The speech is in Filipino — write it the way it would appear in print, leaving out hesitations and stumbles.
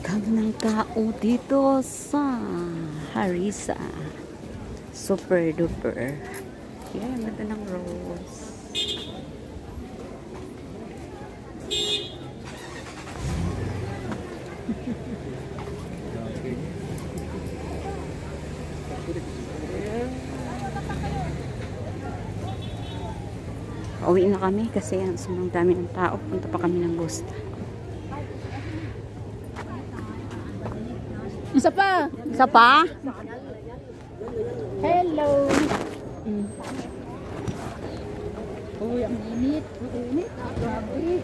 Dami ng tao dito sa Harissa. Super duper. Yan, ganda ng rose. Uwi na kami kasi sobrang dami ng tao. Punta pa kami ng Gusta. Isa pa! Isa pa? Hello! Uy, ang init. Ang init. Grabe.